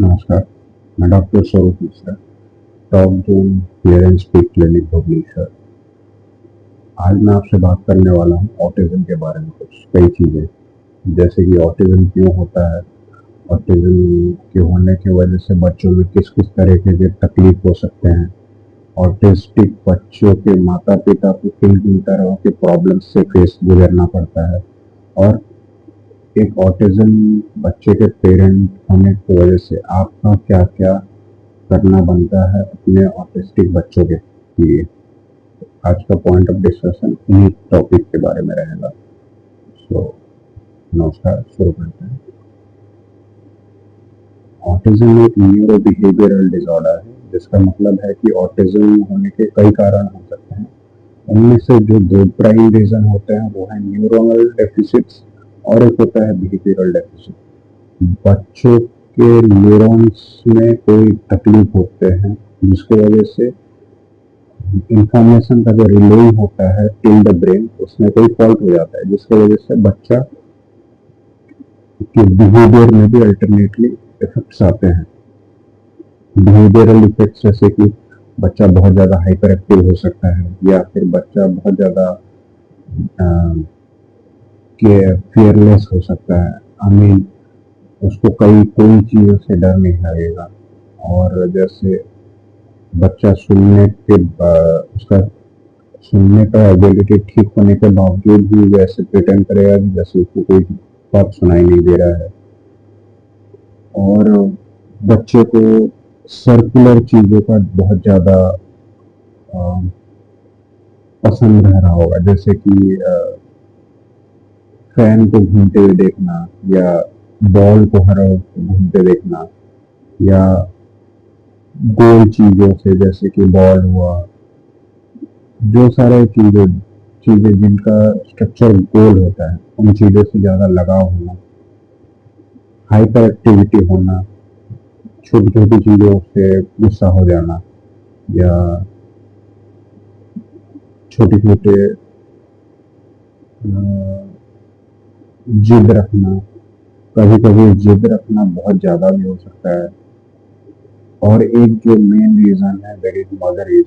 नमस्कार, मैं doctor Swaroop Mishra, top zone hear and speech clinic Bhubaneswar. आज मैं आपसे बात करने वाला हूँ ऑटिज्म के बारे में कुछ कई चीज़ें, जैसे कि ऑटिज्म क्यों होता है, ऑटिज्म के होने की वजह से बच्चों में किस किस तरीके के तकलीफ हो सकते हैं, ऑटिस्टिक बच्चों के माता पिता को किन किन तरह के प्रॉब्लम से फेस गुजरना पड़ता है, और एक ऑटिज्म बच्चे के पेरेंट होने की वजह से आपका क्या क्या करना बनता है अपने ऑटिस्टिक बच्चों के लिए। आज का पॉइंट ऑफ डिस्कशन इन्हीं टॉपिक के बारे में रहेगा। नमस्कार, शुरू करते हैं। ऑटिज्म एक न्यूरो बिहेवियरल डिसऑर्डर है, जिसका मतलब है कि ऑटिज्म होने के कई कारण हो सकते हैं। उनमें से जो दो प्राइम रीजन होते हैं वो है न्यूरोनल डेफिसिट्स और एक होता है बिहेवियरल डेफिसिट। बच्चों के न्यूरॉन्स में कोई तकलीफ होते हैं जिसकी वजह से इंफॉर्मेशन का जो रिले होता है इन द ब्रेन, उसमें कोई फॉल्ट हो जाता है, जिसकी वजह से बच्चा के बिहेवियर में भी अल्टरनेटली इफेक्ट्स आते हैं। बिहेवियरल इफेक्ट्स जैसे कि बच्चा बहुत ज़्यादा हाइपर एक्टिव हो सकता है, या फिर बच्चा बहुत ज़्यादा फियरलेस हो सकता है। आई मीन उसको कोई चीज़ों से डर नहीं लगेगा। और जैसे बच्चा उसका सुनने का एबिलिटी ठीक होने के बावजूद भी वैसे प्रिटेंड करेगा कि जैसे उसको कोई बात सुनाई नहीं दे रहा है। और बच्चे को सर्कुलर चीज़ों का बहुत ज़्यादा पसंद रह रहा होगा, जैसे कि फैन को घूमते हुए देखना, या बॉल को हर वक्त घूमते देखना, या गोल चीज़ों से जैसे कि बॉल हुआ, जो सारे चीज़ें जिनका स्ट्रक्चर गोल होता है उन चीज़ों से ज़्यादा लगाव होना, हाइपर एक्टिविटी होना, छोटी छोटी चीज़ों से गुस्सा हो जाना, या छोटे छोटे जिद रखना। कभी कभी जिद रखना बहुत ज़्यादा भी हो सकता है। और एक जो मेन रीज़न है दैट इज मदर इज,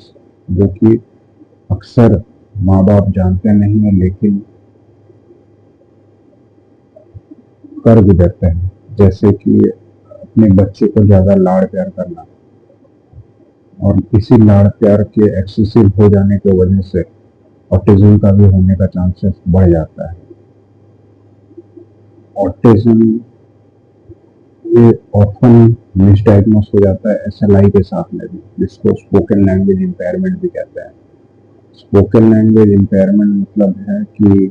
जो कि अक्सर माँ बाप जानते नहीं है लेकिन कर गुजरते हैं, जैसे कि अपने बच्चे को ज़्यादा लाड़ प्यार करना, और इसी लाड़ प्यार के एक्सेसिव हो जाने की वजह से ऑटिज्म का भी होने का चांसेस बढ़ जाता है। ऑटिज्म ये ऑफन मिसडायग्नोस हो जाता है एसएलआई के साथ में भी, जिसको स्पोकन लैंग्वेज इम्पेयरमेंट भी कहते हैं। स्पोकन लैंग्वेज इम्पेयरमेंट मतलब है कि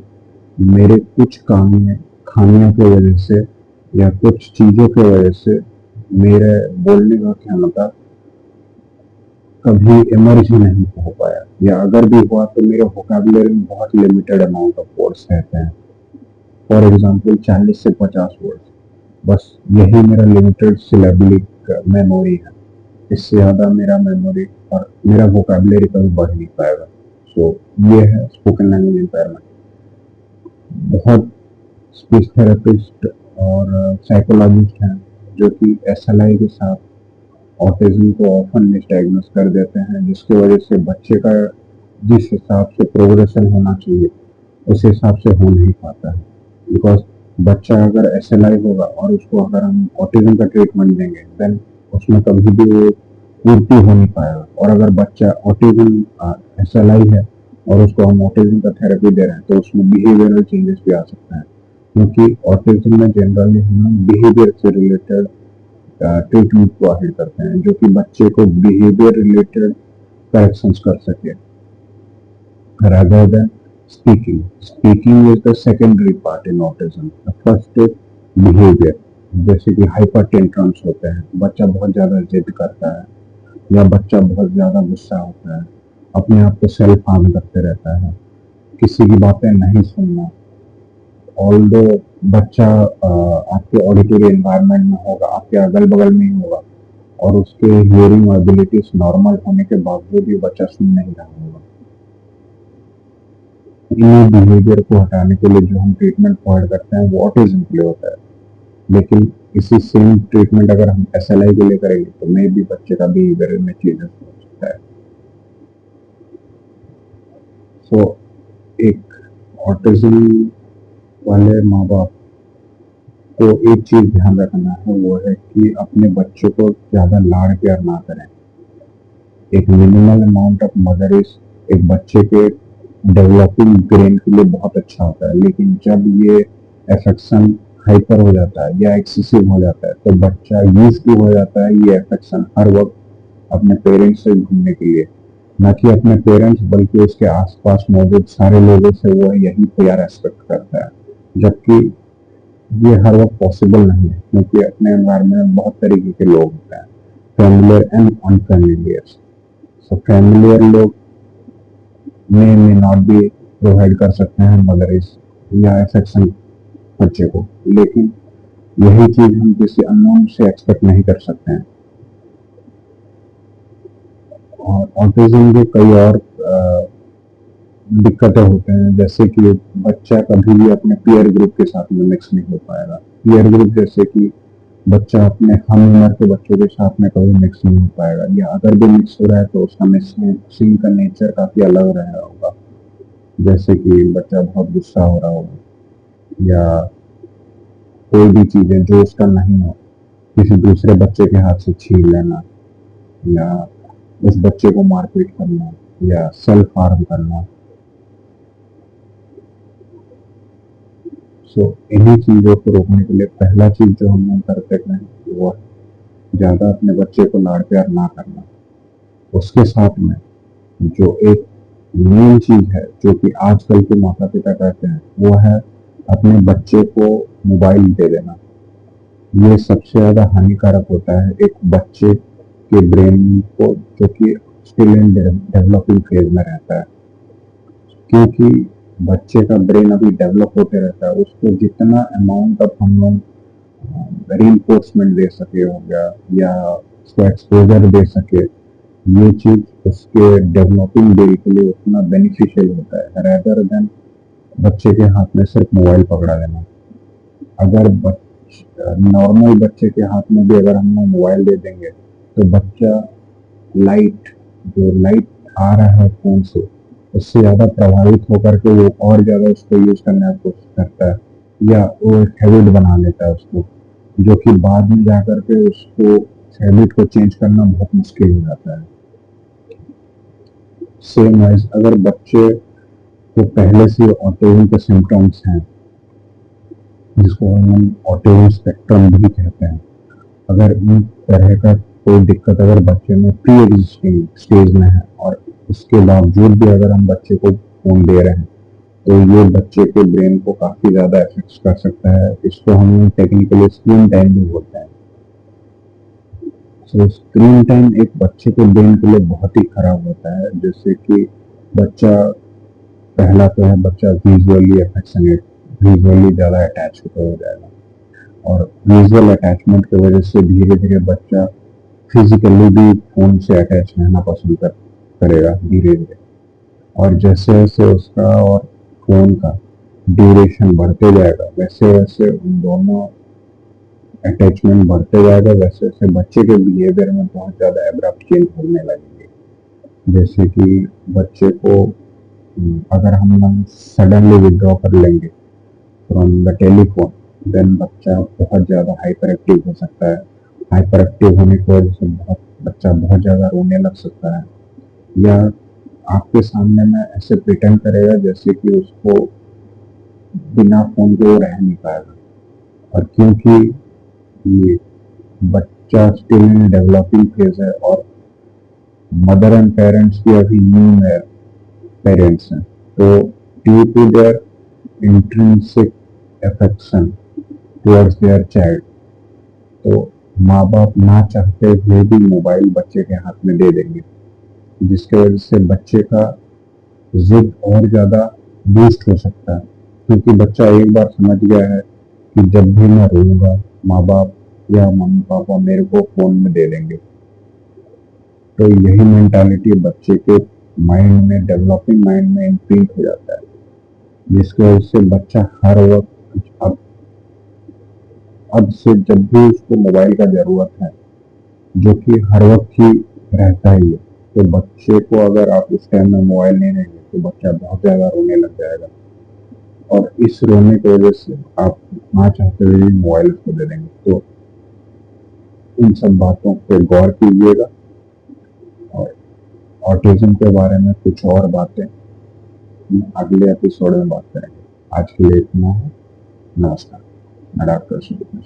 मेरे कुछ खामियों की वजह से या कुछ चीज़ों की वजह से मेरे बोलने का क्षमता कभी इमर्ज ही नहीं हो पाया, या अगर भी हुआ तो मेरे वोकैबुलरी में बहुत लिमिटेड अमाउंट ऑफ वर्ड्स रहते हैं। फॉर एग्जांपल 40 से 50 वर्ड्स, बस यही मेरा लिमिटेड सिलेबलिक मेमोरी है। इससे ज़्यादा मेरा मेमोरी और मेरा वोकैबुलरी कभी बढ़ नहीं पाएगा। सो ये है स्पोकन लैंग्वेज इम्पेयरमेंट। बहुत स्पीच थेरेपिस्ट और साइकोलॉजिस्ट हैं जो कि एसएलआई के साथ ऑटिज्म को ऑफन मिसडायग्नोस कर देते हैं, जिसकी वजह से बच्चे का जिस हिसाब से प्रोग्रेशन होना चाहिए उस हिसाब से हो नहीं पाता है। बिकॉज बच्चा अगर एसएलआई होगा और उसको अगर हम ऑटिज्म का ट्रीटमेंट देंगे देन उसमें कभी भी वो पूर्ति हो नहीं पाएगा। और अगर बच्चा ऑटिज्म एसएलआई है और उसको हम ऑटिज्म का थेरेपी दे रहे हैं तो उसमें बिहेवियरल चेंजेस भी आ सकते हैं, क्योंकि ऑटिज्म में जनरली हम बिहेवियर से रिलेटेड ट्रीटमेंट प्रोवाइड करते हैं जो कि बच्चे को बिहेवियर रिलेटेड करेक्शंस कर सके rather than speaking. Speaking is the secondary part in autism. The first is behavior. जैसे कि हाइपर टेंट्रम्स होते हैं, बच्चा बहुत ज़्यादा जिद करता है, या बच्चा बहुत ज़्यादा गुस्सा होता है, अपने आप को सेल्फ हार्म करते रहता है, किसी की बातें नहीं सुनना। ऑल्दो बच्चा आपके ऑडिटरी एनवायरनमेंट में होगा, आपके अगल बगल में ही होगा, और उसके हियरिंग एबिलिटीज नॉर्मल होने के बावजूद भी बच्चा सुन नहीं रहा होगा। इन बिहेवियर को हटाने के लिए जो हम ट्रीटमेंट प्रोवाइड करते हैं वो ऑटिज्म के लिए होता है, लेकिन इसी सेम ट्रीटमेंट अगर हम SLI के लिए करेंगे तो मे भी बच्चे का बिहेवियर में चेंजेस हो सकता है। सो एक ऑटिज्म वाले माँ बाप को एक चीज ध्यान रखना है, वो है कि अपने बच्चों को ज्यादा लाड़ प्यार ना करें। एक minimal amount of mother is एक बच्चे के डेवलपिंग ब्रेन के लिए बहुत अच्छा होता है, लेकिन जब ये अफेक्शन हाइपर हो जाता है या एक्सेसिव हो जाता है तो बच्चा यूज टू हो जाता है ये अफेक्शन हर वक्त अपने पेरेंट्स से घूमने के लिए, न कि अपने पेरेंट्स बल्कि उसके आसपास मौजूद सारे लोगों से वो यही प्यार एक्सपेक्ट करता है। जबकि ये हर वक्त पॉसिबल नहीं है, क्योंकि अपने एनवायरमेंट में बहुत तरीके के लोग होते हैं, familiar and unfamiliar. So familiar लोग में नॉट भी प्रोवाइड कर सकते हैं मदरिस या अफेक्शन बच्चे को, लेकिन यही चीज हम किसी अननोन से एक्सपेक्ट नहीं कर सकते हैं। और ऑटिज्म के कई और दिक्कतें होते हैं, जैसे कि बच्चा कभी भी अपने पीयर ग्रुप के साथ में मिक्स नहीं हो पाएगा। पीयर ग्रुप जैसे कि बच्चा अपने हम उम्र के बच्चों के साथ में कभी मिक्स नहीं हो पाएगा, या अगर भी मिक्स हो रहा है तो उसका मिक्सिंग का नेचर काफी अलग रह रहा होगा। जैसे कि बच्चा बहुत गुस्सा हो रहा होगा, या कोई भी चीजें जो उसका नहीं हो किसी दूसरे बच्चे के हाथ से छीन लेना, या उस बच्चे को मारपीट करना, या सेल्फ हार्म करना। सो इन्हीं चीजों को रोकने के लिए पहला चीज जो हम करते हैं वो ज्यादा अपने बच्चे को लाड़ प्यार ना करना। उसके साथ में जो एक मेन चीज है जो कि आजकल के माता पिता करते हैं वो है अपने बच्चे को मोबाइल दे देना। ये सबसे ज्यादा हानिकारक होता है एक बच्चे के ब्रेन को, जो कि स्टिल इन डेवलपिंग फेज में रहता है, क्योंकि बच्चे का ब्रेन अभी डेवलप होते रहता है। उसको जितना अमाउंट ऑफ हम लोग रीइंफोर्समेंट दे सके हो गया, या उसको एक्सपोजर दे सके, ये चीज उसके डेवलपिंग ब्रेन के लिए उतना बेनिफिशियल होता है रेदर देन बच्चे के हाथ में सिर्फ मोबाइल पकड़ा देना। अगर नॉर्मल बच्चे के हाथ में भी अगर हम लोग मोबाइल दे देंगे तो बच्चा लाइट जो लाइट आ रहा है फोन से उससे ज्यादा प्रभावित होकर के वो और ज्यादा उसको यूज करने की कोशिश करता है, या वो हैबिट बना लेता है उसको, जो कि बाद में जाकर के उसको हैबिट को चेंज करना बहुत मुश्किल हो जाता है। सेम एज अगर बच्चे को पहले से ऑटिज्म के सिम्टम्स हैं, जिसको हम ऑटिज्म स्पेक्ट्रम भी कहते हैं, अगर इन तरह का कोई दिक्कत अगर बच्चे में प्री एग्जिस्टिंग स्टेज में है और उसके बावजूद भी अगर हम बच्चे को फोन दे रहे हैं तो ये बच्चे के ब्रेन को काफी ज्यादा इफेक्ट कर सकता है। इसको हम टेक्निकली स्क्रीन टाइम भी बोलते हैं। सो स्क्रीन टाइम एक बच्चे के ब्रेन के लिए बहुत ही खराब होता है। जैसे कि बच्चा पहला तो है बच्चा विजुअली अफेक्शनेट, विजुअली ज्यादा अटैच हो जाएगा, और विजुअल अटैचमेंट की वजह से धीरे धीरे बच्चा फिजिकली भी फोन से अटैच रहना पसंद करेगा धीरे धीरे। और जैसे जैसे उसका और फोन का ड्यूरेशन बढ़ते जाएगा वैसे वैसे उन दोनों अटैचमेंट बढ़ते जाएगा, वैसे वैसे बच्चे के बिहेवियर में बहुत ज्यादा एब्रप्ट चेंज होने लगेंगे। जैसे कि बच्चे को अगर हम सडनली विड्रॉ कर लेंगे फ्रॉम द टेलीफोन, देन बच्चा बहुत ज्यादा हाइपर एक्टिव हो सकता है। हाइपर एक्टिव होने की वजह से बच्चा बहुत ज्यादा रोने लग सकता है, या आपके सामने में ऐसे प्रिटेंड करेगा जैसे कि उसको बिना फोन के वो रह नहीं पाएगा। और क्योंकि ये बच्चा स्टिल इन डेवलपिंग फेज है और मदर एंड पेरेंट्स भी अभी न्यू है पेरेंट्स हैं, तो due to their intrinsic affection towards their child, तो माँ बाप ना चाहते हुए भी मोबाइल बच्चे के हाथ में दे देंगे, जिसकी वजह से बच्चे का जिद और ज्यादा बूस्ट हो सकता है। क्योंकि बच्चा एक बार समझ गया है कि जब भी मैं रोऊंगा माँ बाप या मम्मी पापा मेरे को फोन में दे देंगे, तो यही मेंटालिटी बच्चे के माइंड में, डेवलपिंग माइंड में इम्प्रिंट हो जाता है, जिसकी वजह से बच्चा हर वक्त अब अब से जब भी उसको मोबाइल का ज़रूरत है, जो कि हर वक़्त ही रहता ही है, तो बच्चे को अगर आप उस टाइम में मोबाइल नहीं देंगे, तो बच्चा बहुत ज़्यादा रोने लग जाएगा और इस रोने की वज़ह से आप ना चाहते हुए भी मोबाइल उसको दे देंगे। तो इन सब बातों पे गौर कीजिएगा और ऑटिज़्म के बारे में कुछ और बातें हम अगले एपिसोड में बात करेंगे। आज के लिए इतना है। नमस्कार। मैं डॉक्टर सुरेश।